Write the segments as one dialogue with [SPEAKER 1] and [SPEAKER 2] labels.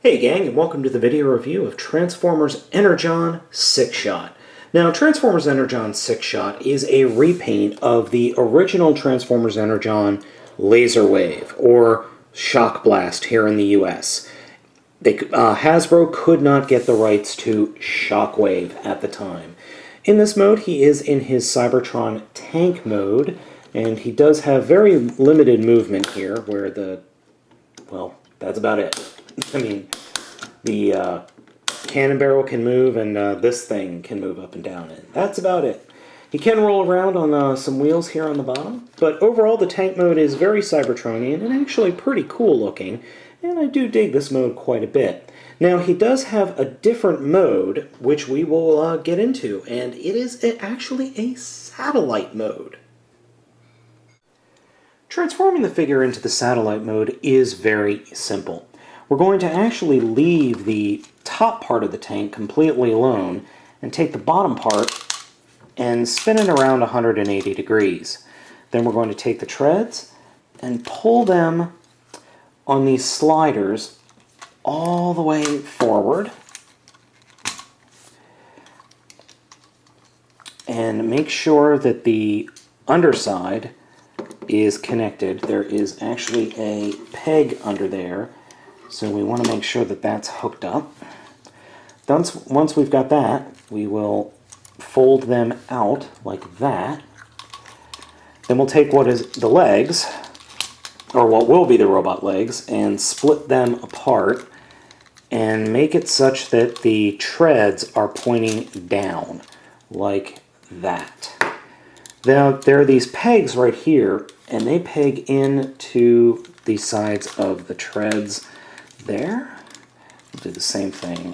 [SPEAKER 1] Hey gang, and welcome to the video review of Transformers Energon Sixshot. Now, Transformers Energon Sixshot is a repaint of the original Transformers Energon Laser Wave, or Shock Blast here in the US. Hasbro could not get the rights to Shockwave at the time. In this mode, he is in his Cybertron tank mode, and he does have very limited movement here, where that's about it. I mean, the cannon barrel can move, and this thing can move up and down, and that's about it. He can roll around on some wheels here on the bottom, but overall the tank mode is very Cybertronian and actually pretty cool looking, and I do dig this mode quite a bit. Now, he does have a different mode, which we will get into, and it is actually a satellite mode. Transforming the figure into the satellite mode is very simple. We're going to actually leave the top part of the tank completely alone and take the bottom part and spin it around 180 degrees. Then we're going to take the treads and pull them on these sliders all the way forward and make sure that the underside is connected. There is actually a peg under there, so we want to make sure that that's hooked up. Once we've got that, we will fold them out like that. Then we'll take what is the legs, or what will be the robot legs, and split them apart and make it such that the treads are pointing down, like that. Now, there are these pegs right here, and they peg into the sides of the treads there. We'll do the same thing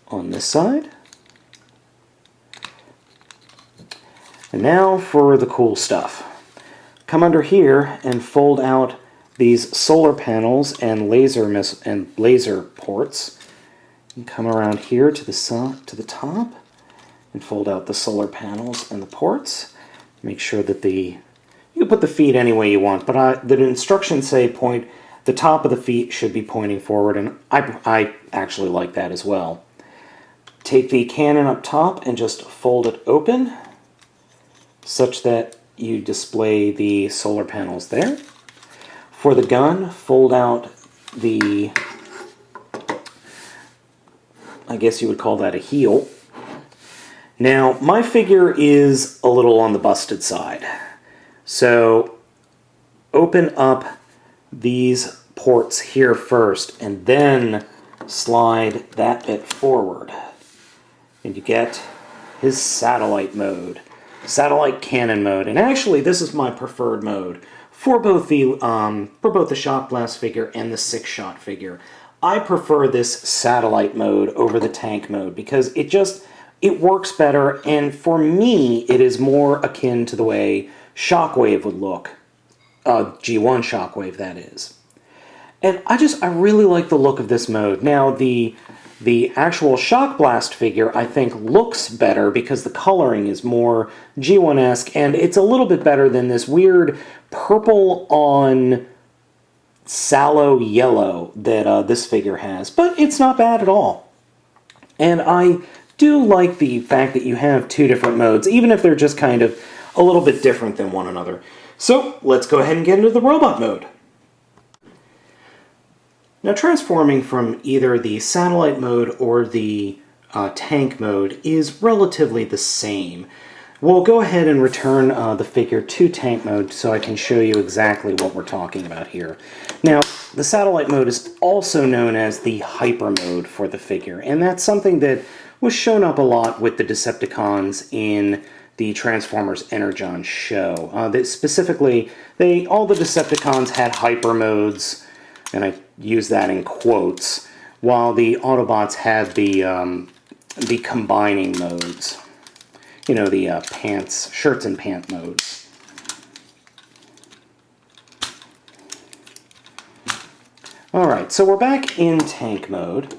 [SPEAKER 1] on this side. And now for the cool stuff. Come under here and fold out these solar panels and laser ports. And come around here to the top and fold out the solar panels and the ports. Make sure that you can put the feet any way you want, but the instructions say the top of the feet should be pointing forward, and I actually like that as well. Take the cannon up top and just fold it open such that you display the solar panels there. For the gun, fold out I guess you would call that a heel. Now, my figure is a little on the busted side, so open up these ports here first and then slide that bit forward, and you get his satellite mode, satellite cannon mode. And actually, this is my preferred mode for both the Shock Blast figure and the Sixshot figure. I prefer this satellite mode over the tank mode because it works better, and for me, it is more akin to the way Shockwave would look. G1 Shockwave, that is. And I really like the look of this mode. Now, the actual Shock Blast figure, I think, looks better because the coloring is more G1-esque, and it's a little bit better than this weird purple on sallow yellow that this figure has. But it's not bad at all. And I do like the fact that you have two different modes, even if they're just kind of a little bit different than one another. So let's go ahead and get into the robot mode. Now, transforming from either the satellite mode or the tank mode is relatively the same. We'll go ahead and return the figure to tank mode so I can show you exactly what we're talking about here. Now, the satellite mode is also known as the hyper mode for the figure, and that's something that was shown up a lot with the Decepticons in the Transformers Energon show. Specifically, all the Decepticons had hyper modes, and I use that in quotes, while the Autobots had the combining modes. You know, the shirts and pant modes. Alright, so we're back in tank mode.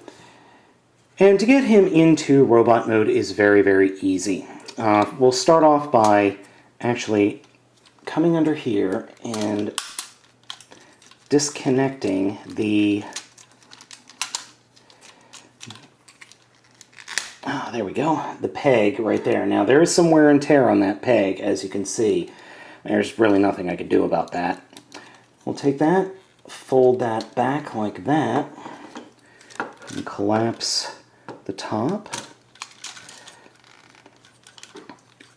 [SPEAKER 1] And to get him into robot mode is very, very easy. We'll start off by actually coming under here and disconnecting the there we go, the peg right there. Now there is some wear and tear on that peg, as you can see. There's really nothing I could do about that. We'll take that, fold that back like that, and collapse the top.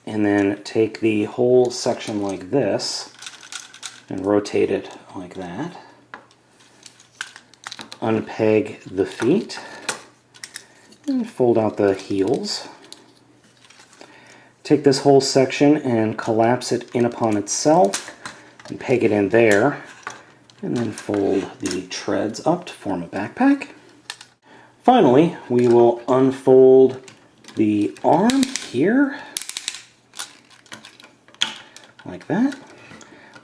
[SPEAKER 1] And then take the whole section like this and rotate it like that. Unpeg the feet and fold out the heels. Take this whole section and collapse it in upon itself and peg it in there, and then fold the treads up to form a backpack. Finally, we will unfold the arm here like that.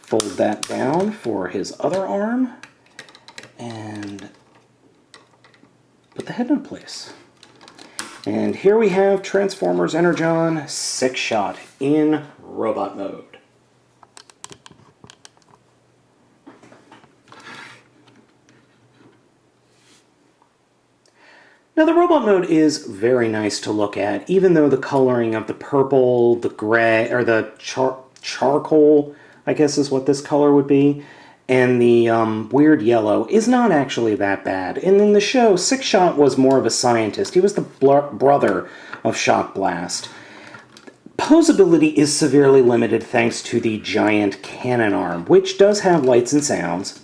[SPEAKER 1] Fold that down for his other arm and put the head in place. And here we have Transformers Energon Sixshot in robot mode. Now the robot mode is very nice to look at, even though the coloring of the purple, the gray, or the charcoal, I guess is what this color would be, and the weird yellow is not actually that bad. And in the show, Sixshot was more of a scientist. He was the brother of Shock Blast. Posability is severely limited thanks to the giant cannon arm, which does have lights and sounds.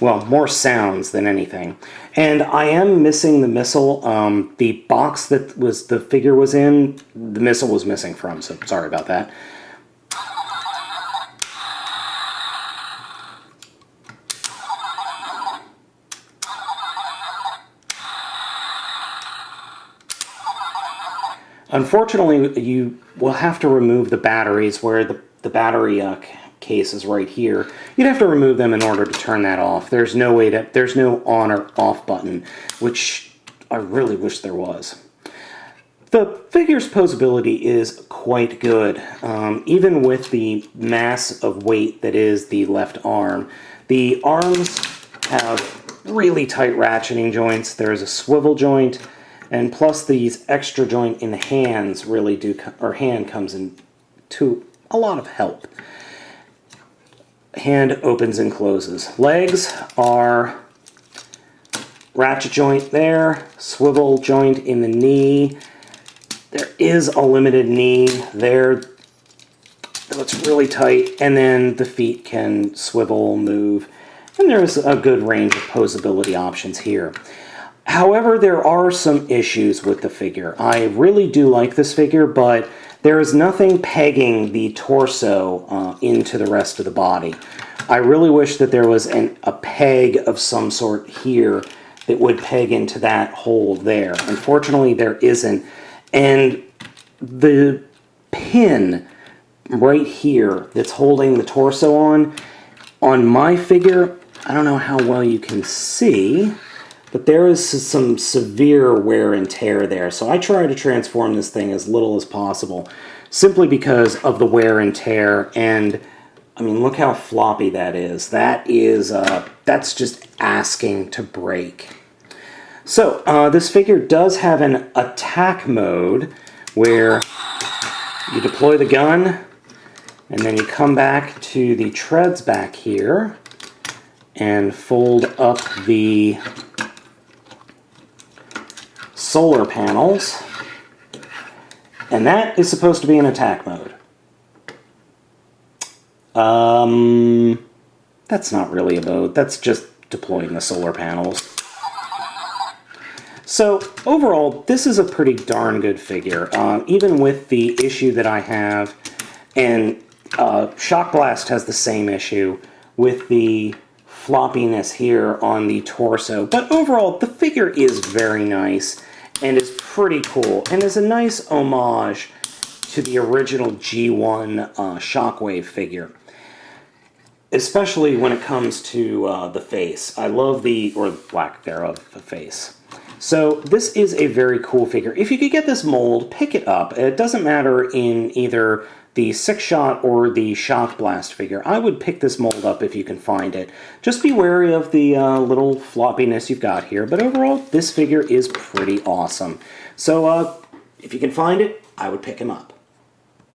[SPEAKER 1] Well, more sounds than anything. And I am missing the missile. The box that the figure was in, the missile was missing from, so sorry about that. Unfortunately, you will have to remove the batteries where the battery case is right here. You'd have to remove them in order to turn that off. There's no way to, there's no on or off button, which I really wish there was. The figure's posability is quite good, even with the mass of weight that is the left arm. The arms have really tight ratcheting joints. There's a swivel joint, and plus these extra joint in the hands really do, or hand comes in to a lot of help. Hand opens and closes. Legs are ratchet joint there, swivel joint in the knee. There is a limited knee there, though it's really tight, and then the feet can swivel, move, and there's a good range of posability options here. However, there are some issues with the figure. I really do like this figure, but there is nothing pegging the torso into the rest of the body. I really wish that there was a peg of some sort here that would peg into that hole there. Unfortunately, there isn't. And the pin right here that's holding the torso on my figure, I don't know how well you can see, but there is some severe wear and tear there. So I try to transform this thing as little as possible, simply because of the wear and tear. And I mean, look how floppy that is. That's just asking to break. So this figure does have an attack mode where you deploy the gun and then you come back to the treads back here and fold up the solar panels, and that is supposed to be an attack mode. That's not really a mode, that's just deploying the solar panels. So overall, this is a pretty darn good figure, even with the issue that I have, and Shock Blast has the same issue with the floppiness here on the torso. But overall, the figure is very nice and is pretty cool, and is a nice homage to the original G1 Shockwave figure, especially when it comes to the face. I love the, or lack thereof, the face. So this is a very cool figure. If you could get this mold, pick it up. It doesn't matter in either the Sixshot or the Shock Blast figure. I would pick this mold up if you can find it. Just be wary of the little floppiness you've got here, but overall, this figure is pretty awesome. So If you can find it, I would pick him up.